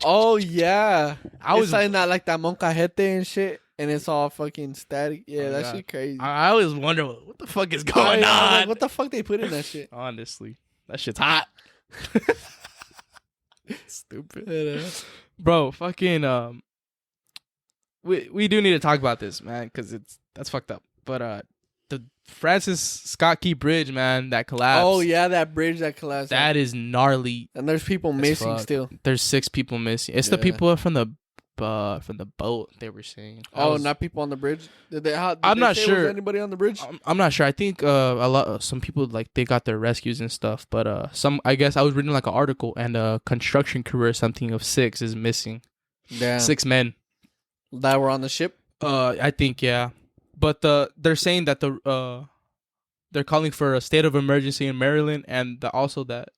Oh yeah, I was saying that like that moncajete and shit, and it's all fucking static. Yeah, that shit crazy. I always wonder what the fuck is going on. Like, what the fuck they put in that shit? Honestly, that shit's hot. Stupid. Bro, fucking we do need to talk about this, man, because that's fucked up. But the Francis Scott Key Bridge, man, that collapsed. Oh yeah, that bridge that collapsed. That is gnarly. And there's people missing still. There's 6 people missing. It's the people from the boat, they were saying. Not people on the bridge. I'm not sure. Was anybody on the bridge? I'm not sure. I think some people, like, they got their rescues and stuff, but I guess I was reading like an article, and a construction crew or something of 6 is missing. Damn. 6 men that were on the ship. I think, yeah, but they're saying that they're calling for a state of emergency in Maryland, and also that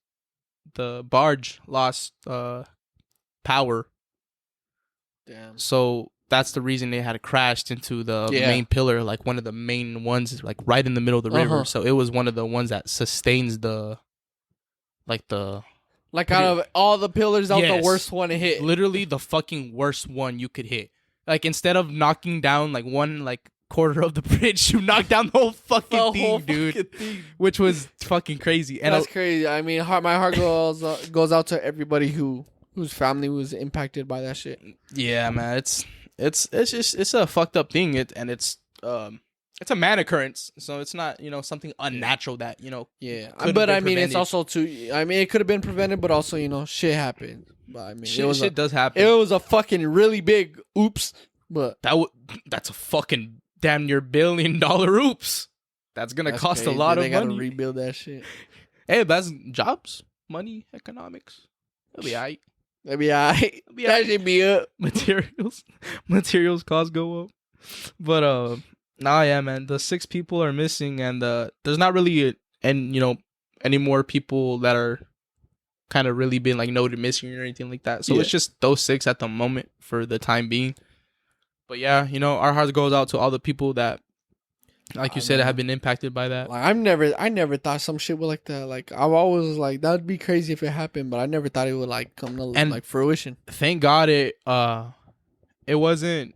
the barge lost power. Damn. So that's the reason they had crashed into the main pillar, like one of the main ones, like right in the middle of the river. So it was one of the ones that sustains out of all the pillars, the worst one to hit. Literally the fucking worst one you could hit. Like, instead of knocking down like one quarter of the bridge, you knocked down the whole fucking thing, dude. Which was fucking crazy. And that's crazy. I mean, my heart goes out to everybody whose family was impacted by that shit. Yeah, man, it's just a fucked up thing. It's it's a man occurrence, so it's not something unnatural that Yeah, but I mean, it's also it could have been prevented, but also shit happened. But I mean, shit does happen. It was a fucking really big oops, but that's a fucking damn near $1 billion oops. That's gonna cost crazy. A lot of money. They gotta rebuild that shit. Hey, that's jobs, money, economics. It'll be alright. That should be up. Materials costs go up. But nah, yeah, man. The 6 people are missing, and there's not really any more people that are kind of really been like noted missing or anything like that. So it's just those 6 at the moment for the time being. But yeah, our heart goes out to all the people that, like you said, have been impacted by that. Like I never thought some shit would like that. Like I've always like that'd be crazy if it happened, but I never thought it would like come to like fruition. Thank God it wasn't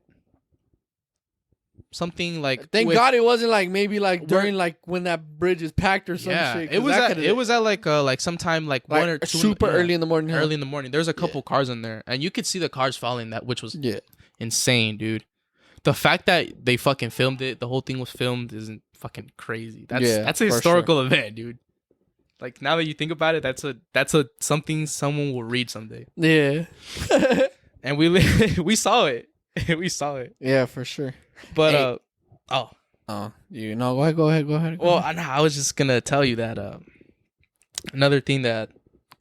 something like. Thank God it wasn't like maybe like during like when that bridge is packed or some shit. It was at like sometime like 1 or 2 super early in the morning. Early in the morning. There's a couple cars in there, and you could see the cars falling. Which was insane, dude. The fact that they fucking filmed it, the whole thing was filmed, isn't fucking crazy. That's a historical event, dude. Like now that you think about it, that's a something someone will read someday. Yeah. And we saw it. We saw it. Yeah, for sure. But go ahead. Well, I was just gonna tell you that another thing that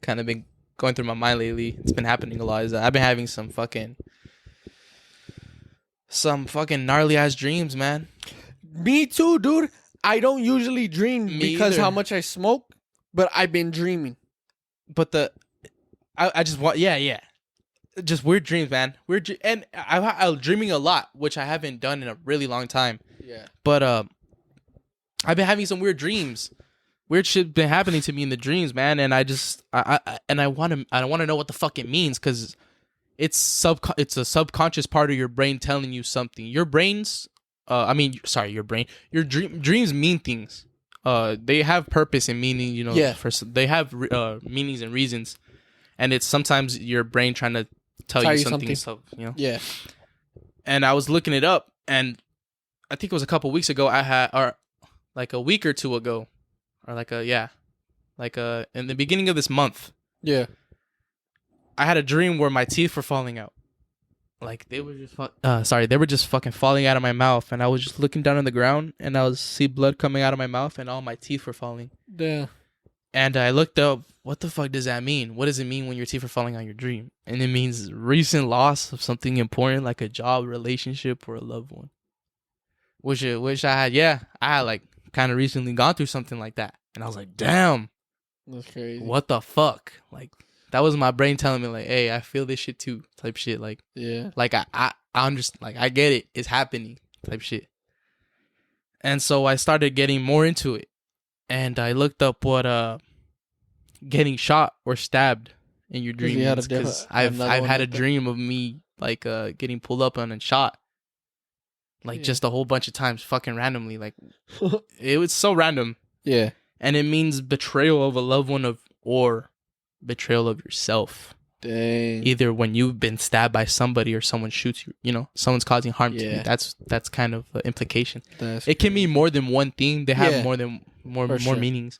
kind of been going through my mind lately, it's been happening a lot, is that I've been having some fucking gnarly ass dreams, man. Me too, dude. I don't usually dream because how much I smoke, but I've been dreaming. But I just want just weird dreams, man. And I'm dreaming a lot, which I haven't done in a really long time. Yeah. But I've been having some weird dreams. Weird shit been happening to me in the dreams, man. And I want to know what the fuck it means, because it's a subconscious part of your brain telling you something. Your brains, your brain. Your dreams mean things. They have purpose and meaning. They have meanings and reasons, and it's sometimes your brain trying to tell you something. So, Yeah. And I was looking it up, and I think it was a couple weeks ago. Or like a week or two ago, or in the beginning of this month. Yeah. I had a dream where my teeth were falling out. Like they were just fucking falling out of my mouth, and I was just looking down on the ground, and I would see blood coming out of my mouth, and all my teeth were falling. Yeah. And I looked up, what the fuck does that mean? What does it mean when your teeth are falling out your dream? And it means recent loss of something important, like a job, relationship, or a loved one. Which I had like kind of recently gone through something like that, and I was like, damn, that's crazy. What the fuck, like. That was my brain telling me like, hey, I feel this shit too, type shit. Like, yeah, like I understand, like I get it, it's happening, type shit. And so I started getting more into it, and I looked up what getting shot or stabbed in your dream means, because I've had a dream of me like getting pulled up on and shot, like just a whole bunch of times, fucking randomly. Like it was so random. Yeah, and it means betrayal of a loved one or betrayal of yourself. Dang. Either when you've been stabbed by somebody or someone shoots you, someone's causing harm to you. That's kind of the implication. It can mean more than one thing. They have more meanings.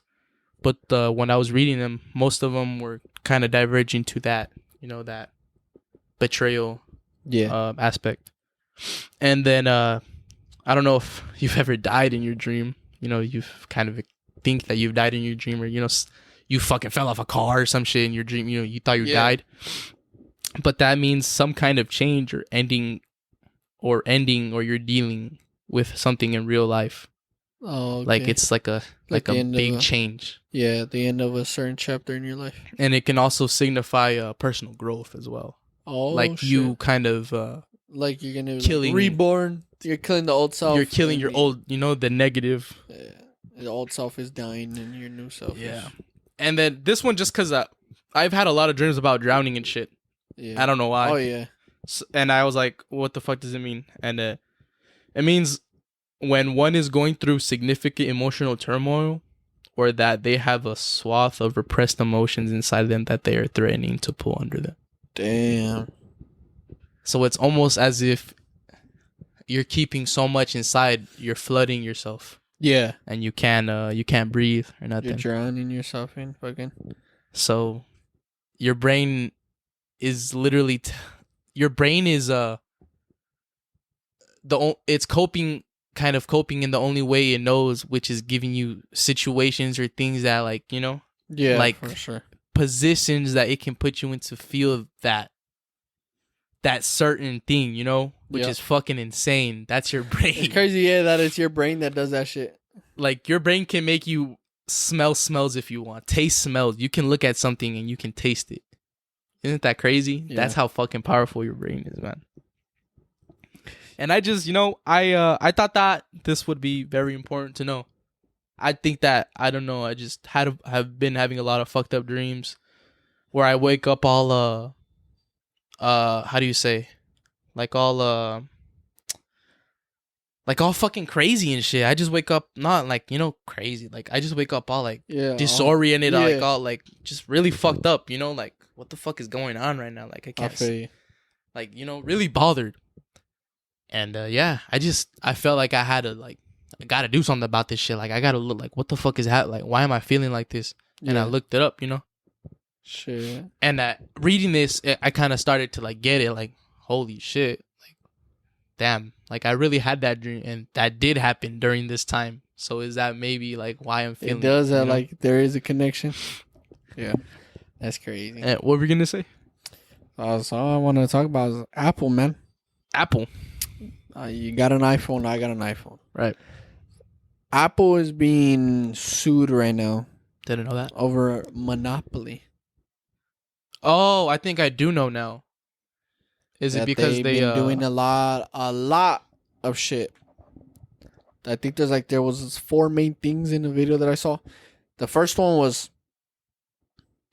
But when I was reading them, most of them were kind of diverging to that, that betrayal aspect. And then I don't know if you've ever died in your dream. You've kind of think that you've died in your dream, or you fucking fell off a car or some shit in your dream. You thought you died. But that means some kind of change or ending, or you're dealing with something in real life. Oh, okay. Like it's like a big change. Yeah, the end of a certain chapter in your life. And it can also signify personal growth as well. Oh, like shit. You kind of like you're gonna reborn. You're killing the old self. You're killing your old, the negative. Yeah, the old self is dying, and your new self. Yeah. And then this one, just because I've had a lot of dreams about drowning and shit. Yeah. I don't know why. Oh, yeah. And I was like, what the fuck does it mean? And it means when one is going through significant emotional turmoil, or that they have a swath of repressed emotions inside them that they are threatening to pull under them. Damn. So it's almost as if you're keeping so much inside, you're flooding yourself. Yeah. And you can't breathe or nothing. You're drowning yourself in fucking. So your brain is literally your brain is it's coping in the only way it knows, which is giving you situations or things that like, you know, yeah, like for sure, positions that it can put you into feel that certain thing, you know, which is fucking insane. That's your brain. It's crazy, yeah, that it's your brain that does that shit. Like your brain can make you smell smells if you want, taste smells. You can look at something and you can taste it. Isn't that crazy? Yeah. That's how fucking powerful your brain is, man. And I just, you know, I thought that this would be very important to know. I think that, I don't know, I just have been having a lot of fucked up dreams where I wake up all how do you say? Like all fucking crazy and shit. I just wake up not like, you know, crazy. Like I just wake up all like disoriented, like all like just really fucked up, you know, like what the fuck is going on right now? Like I can't see, like, you know, really bothered. And yeah, I felt like I had to like, I gotta do something about this shit. Like I gotta look like, what the fuck is happening? Like why am I feeling like this? And I looked it up, you know. Shit. And reading this, I kind of started to like get it. Like holy shit, like damn, like I really had that dream, and that did happen during this time. So is that maybe like why I'm feeling? It does that, like there is a connection. Yeah, that's crazy. And what were we gonna say? So all I want to talk about is Apple, man. Apple. You got an iPhone. I got an iPhone. Right. Apple is being sued right now. Didn't know that. Over monopoly. Oh, I think I do know now. Is it because they've been doing a lot of shit? I think there was 4 main things in the video that I saw. The first one was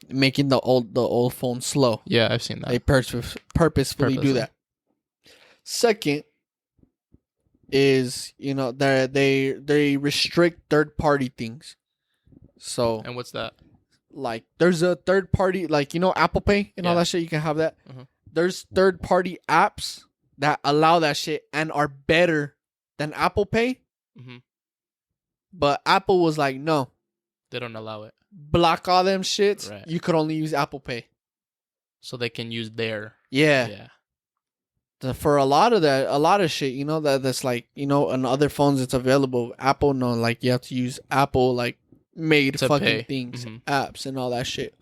making the old phone slow. Yeah, I've seen that. They purposefully do that. Second is, you know, they restrict third party things. So, and what's that? Like there's a third party, like, you know, Apple Pay and all that shit. You can have that. There's third party apps that allow that shit and are better than Apple Pay. But Apple was like, no, they don't allow it. Block all them shits. Right. You could only use Apple Pay, so they can use their yeah. For a lot of shit, you know, that's like, you know, on other phones it's available. Apple, no, like you have to use Apple like made to fucking pay. Things, apps and all that shit.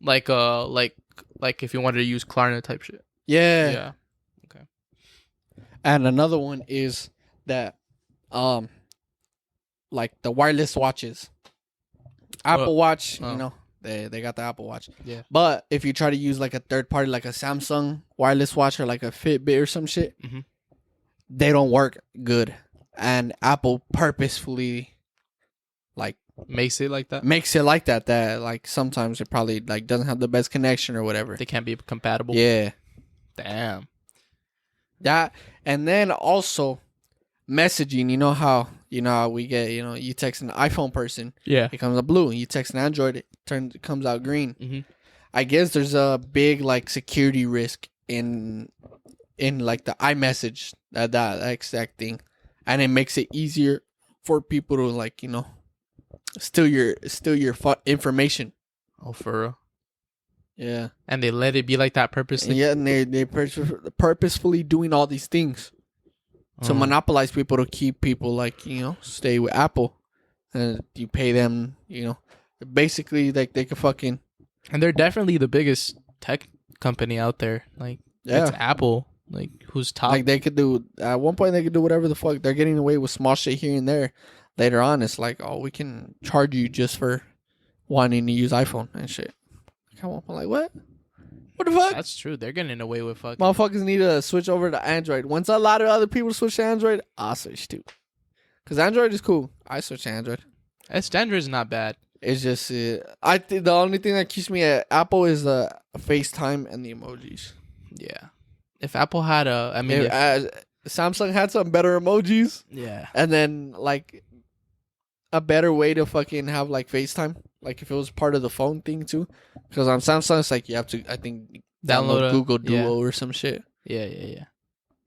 Like if you wanted to use Klarna type shit. Yeah. Okay. And another one is that, like the wireless watches. Apple Watch, you know, they got the Apple Watch. Yeah. But if you try to use like a third party, like a Samsung wireless watch or like a Fitbit or some shit, they don't work good. And Apple purposefully like makes it like that. That like sometimes it probably like doesn't have the best connection or whatever. They can't be compatible. Yeah. Damn. That, and then also messaging. You know how we get, you know, you text an iPhone person, it comes out blue. You text an Android, it comes out green. I guess there's a big like security risk in like the iMessage, that exact thing, and it makes it easier for people to, like, you know, steal your information. Oh, for real? Yeah. And they let it be like that purposely? Yeah, and they purposefully doing all these things to monopolize people, to keep people, like, you know, stay with Apple. And you pay them, you know, basically, like, they could fucking... And they're definitely the biggest tech company out there. Like, it's Apple. Like, who's top? Like, they could do... At one point, they could do whatever the fuck. They're getting away with small shit here and there. Later on, it's like, oh, we can charge you just for wanting to use iPhone and shit. Come on, I'm like, what? What the fuck? That's true. They're getting away with fucking... Motherfuckers need to switch over to Android. Once a lot of other people switch to Android, I'll switch too. Because Android is cool. I switch to Android. Android is not bad. It's just... I think the only thing that keeps me at Apple is the FaceTime and the emojis. Yeah. If Apple had a... I mean... Samsung had some better emojis. Yeah. And then, like, a better way to fucking have, like, FaceTime. Like, if it was part of the phone thing, too. Because on Samsung, it's like you have to, I think, download Google Duo or some shit. Yeah.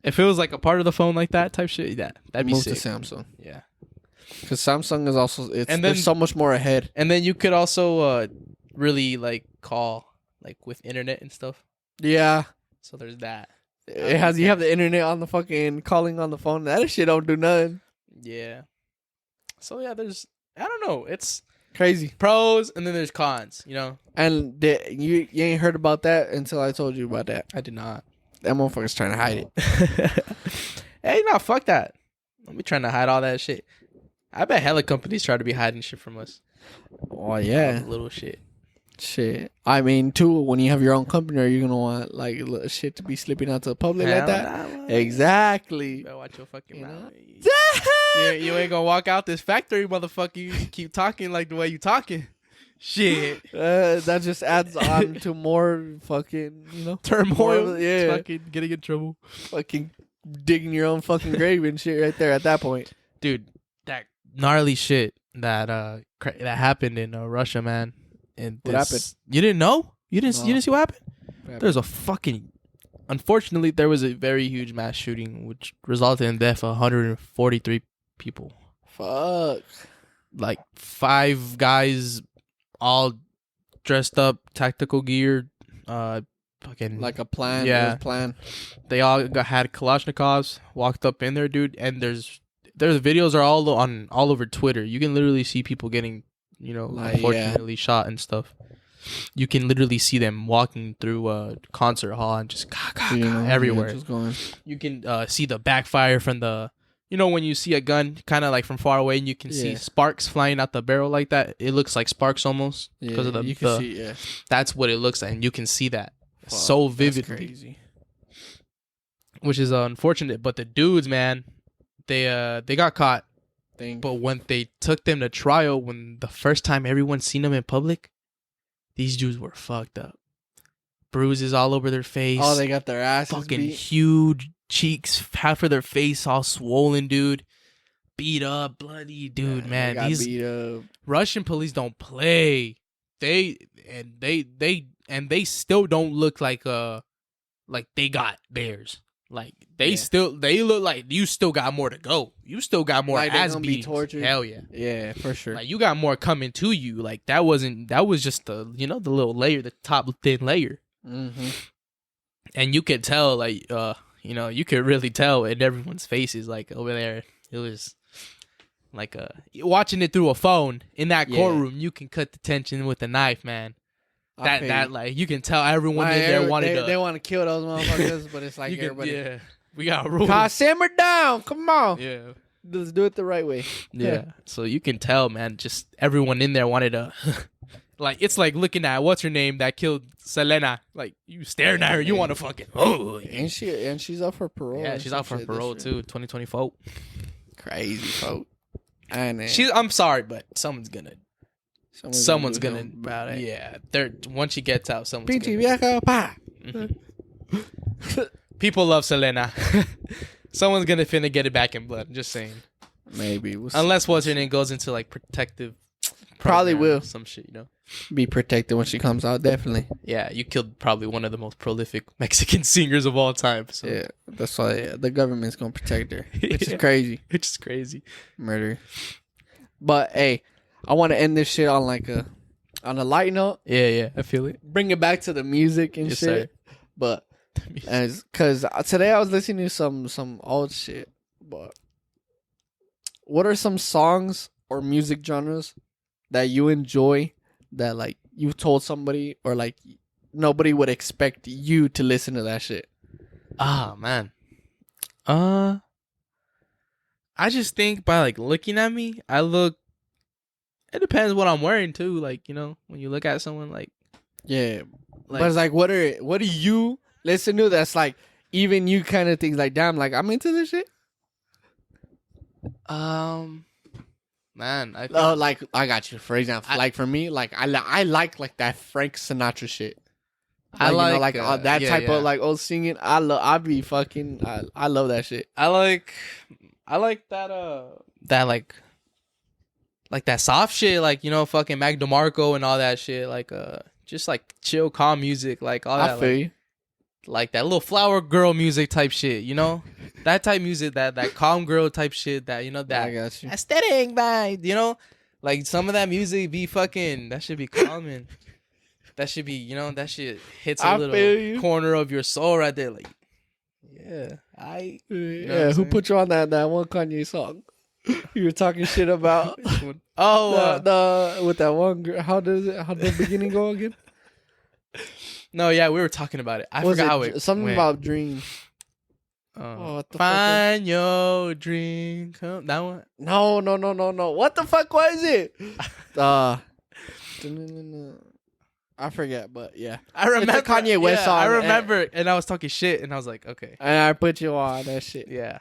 If it was like a part of the phone like that type shit, that'd be move sick. to Samsung. Yeah. Because Samsung is also they're so much more ahead. And then you could also really like call like with internet and stuff. Yeah. So there's that. It has you have the internet on the fucking calling on the phone. That shit don't do nothing. Yeah. So yeah, there's I don't know. It's crazy pros and then there's cons. You know. And you ain't heard about that until I told you about that. I did not. That motherfucker's trying to hide it. Hey, no, fuck that. Don't be trying to hide all that shit. I bet hella companies try to be hiding shit from us. Oh yeah, little shit. Shit. I mean, too, when you have your own company, are you gonna want like shit to be slipping out to the public like that? Exactly. You better watch your fucking mouth. You ain't gonna walk out this factory, motherfucker. You keep talking like the way you talking. Shit. That just adds on to more fucking, turmoil. Yeah. Fucking getting in trouble. Fucking digging your own fucking grave and shit right there at that point. Dude, that gnarly shit that that happened in Russia, man. And what happened? You didn't know? You didn't see what happened? There's Unfortunately, there was a very huge mass shooting which resulted in the death of 143 people. Fuck. Like 5 guys all dressed up, tactical gear, fucking like a plan. Yeah, plan. They all had Kalashnikovs, walked up in there, dude, and there's videos are all over Twitter. You can literally see people getting, unfortunately shot and stuff. You can literally see them walking through a concert hall and just everywhere. Just going. You can see the backfire from the, when you see a gun kind of like from far away and you can see sparks flying out the barrel like that. It looks like sparks almost because of you can see, that's what it looks like, and you can see that so vividly. That's crazy. Which is unfortunate, but the dudes, man, they got caught. But when they took them to trial, when the first time everyone seen them in public, these dudes were fucked up. Bruises all over their face. Oh, they got their asses fucking beat. Huge cheeks, half of their face all swollen, dude. Beat up, bloody, dude, man. These beat up. Russian police don't play. They still don't look like they got theirs. Like they look like you still got more to go. You still got more ass beatings. Hell yeah. Yeah, for sure. Like you got more coming to you. Like that was just the the little layer, the top thin layer. Mm-hmm. And you could tell you could really tell in everyone's faces like over there. It was like watching it through a phone in that courtroom. You can cut the tension with a knife, man. That like you can tell everyone in there wanted they want to kill those motherfuckers, but it's like everybody. Yeah, we got rules. Simmer down, come on. Yeah, let's do it the right way. Yeah, so you can tell, man. Just everyone in there wanted to. Like it's like looking at what's her name that killed Selena. Like you staring at her, you want to fucking. Oh, and she's up for parole. Yeah, she's out for parole too. 2024. Crazy folk. And I'm sorry, but someone's gonna about it. Yeah, once she gets out, someone's gonna. People love Selena. Someone's gonna finna get it back in blood. I'm just saying. Maybe. Unless what's her name goes into like protective. Probably will. Some shit, Be protected when she comes out, definitely. Yeah, you killed probably one of the most prolific Mexican singers of all time. So. Yeah, that's why the government's gonna protect her. Which is crazy. Which is crazy. Murder. But hey, I want to end this shit on on a light note. Yeah, I feel it. Bring it back to the music and shit. Sir. But because today I was listening to some old shit. But what are some songs or music genres that you enjoy that like you told somebody or like nobody would expect you to listen to that shit? Ah, man. I just think by like looking at me, it depends what I'm wearing too. Like, when you look at someone like. Yeah. But it's like, what do you listen to that's like, even you kind of think like, damn, like I'm into this shit? Man, I got you. For example, like for me, like I like that Frank Sinatra shit. I like that type of like old singing. I love that shit. I like that like that soft shit, like fucking Mac DeMarco and all that shit, like just like chill, calm music, like all that. I feel you. Like that little flower girl music type shit, That type music, that calm girl type shit, that, you know, that I got you. aesthetic vibe, you know, like some of that music be fucking, that should be calming. That should be, you know, that shit hits a little corner of your soul right there. Like, yeah, you know who put you on that one Kanye song? You were talking shit about the with that one girl. How does the beginning go again? No, yeah, we were talking about it. I forgot how it something went. about dream. What the find your dream. That one? No. What the fuck was it? I forget, but yeah, I remember it's a Kanye West song. I remember, and I was talking shit, and I was like, okay, and I put you on that shit. Yeah.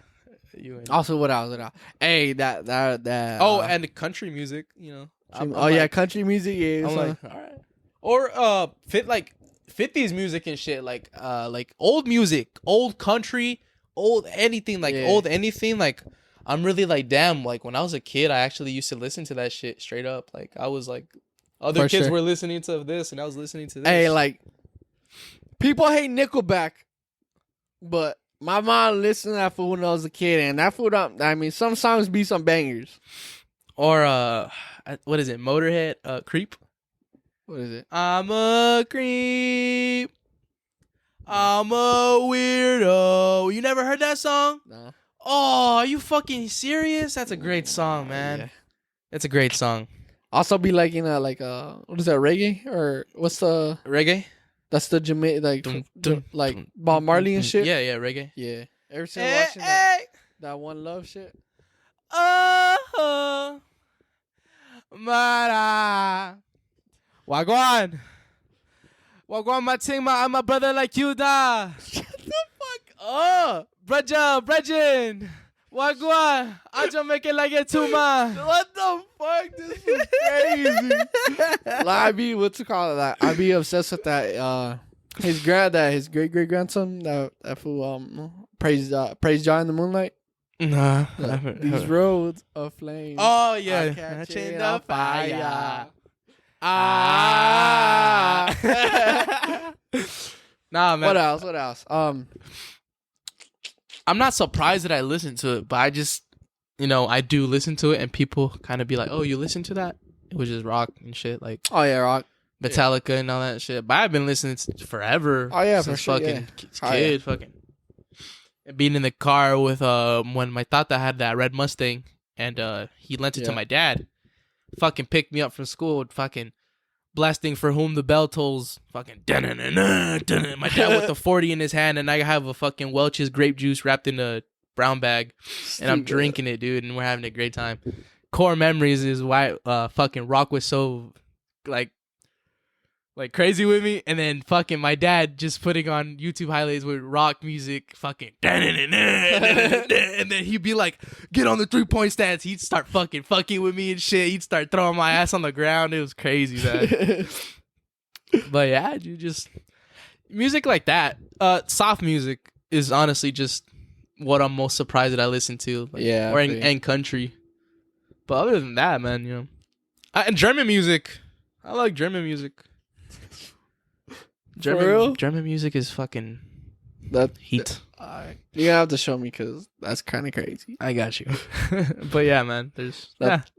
Also, what else? Hey, that. And the country music, you know. I'm country music. Yeah, I'm like, all right. Or 50s music and shit, like old music, old country, old anything, old anything. Like, I'm really like, damn. Like, when I was a kid, I actually used to listen to that shit straight up. Like, I was like, other kids were listening to this, and I was listening to this. Hey, like, people hate Nickelback, but my mom listened to that fool when I was a kid, and that fool, I mean, some songs be some bangers. Or what is it? Motorhead, Creep. What is it? I'm a creep. I'm a weirdo. You never heard that song? No. Oh, are you fucking serious? That's a great song, man. Yeah. It's a great song. Also be like, you know, like what is that, reggae? Or what's the reggae? That's the Jamaican, like Bob Marley and shit. Yeah, reggae. Yeah. Ever since watching that One Love shit? Oh, Mara. Wagwan, my ting, my brother like you da. Shut the fuck up, Bridget. Wagwan, I just make it like it too, man. What the fuck? This is crazy. I be what's it called? I be obsessed with that. His great grandson, that fool praise John in the Moonlight. Nah, these roads of flame. Oh yeah, catching the fire. Nah, man. What else? I'm not surprised that I listened to it, but I just, you know, I do listen to it, and people kind of be like, "Oh, you listen to that?" It was just rock and shit, like, oh yeah, rock, Metallica and all that shit. But I've been listening to forever. Oh yeah, since for sure, fucking kid, fucking being in the car with when my tata had that red Mustang, and he lent it to my dad. Fucking picked me up from school, fucking blasting For Whom the Bell Tolls, fucking dun-dun-dun-dun-dun. My dad with the 40 in his hand, and I have a fucking Welch's grape juice wrapped in a brown bag, and I'm drinking it, dude, and we're having a great time. Core memories is why fucking rock was so like crazy with me, and then fucking my dad just putting on YouTube highlights with rock music, fucking and then he'd be like, "Get on the 3-point stance." He'd start fucking with me and shit. He'd start throwing my ass on the ground. It was crazy, man. But yeah, dude, just music like that. Soft music is honestly just what I'm most surprised that I listen to. Like, and country. But other than that, man, you know, and German music. I like German music. German music is fucking heat. You're gonna have to show me, because that's kind of crazy. I got you. But yeah, man,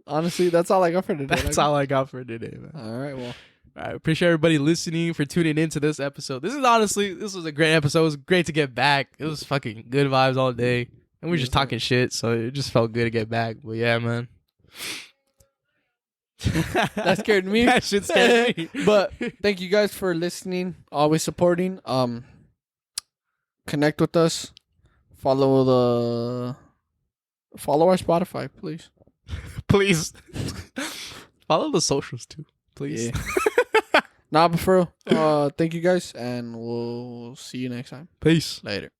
honestly, that's all I got for today. That's all I got for today, man. All right, well, I appreciate everybody listening, for tuning into this episode. This was a great episode. It was great to get back. It was fucking good vibes all day, and we were just talking shit, so it just felt good to get back. But yeah, man. That scared me. That shit scared me. But thank you guys for listening, always supporting. Connect with us. Follow our Spotify, please. Please. Follow the socials too, please. Yeah. Nah, but for real, thank you guys, and we'll see you next time. Peace. Later.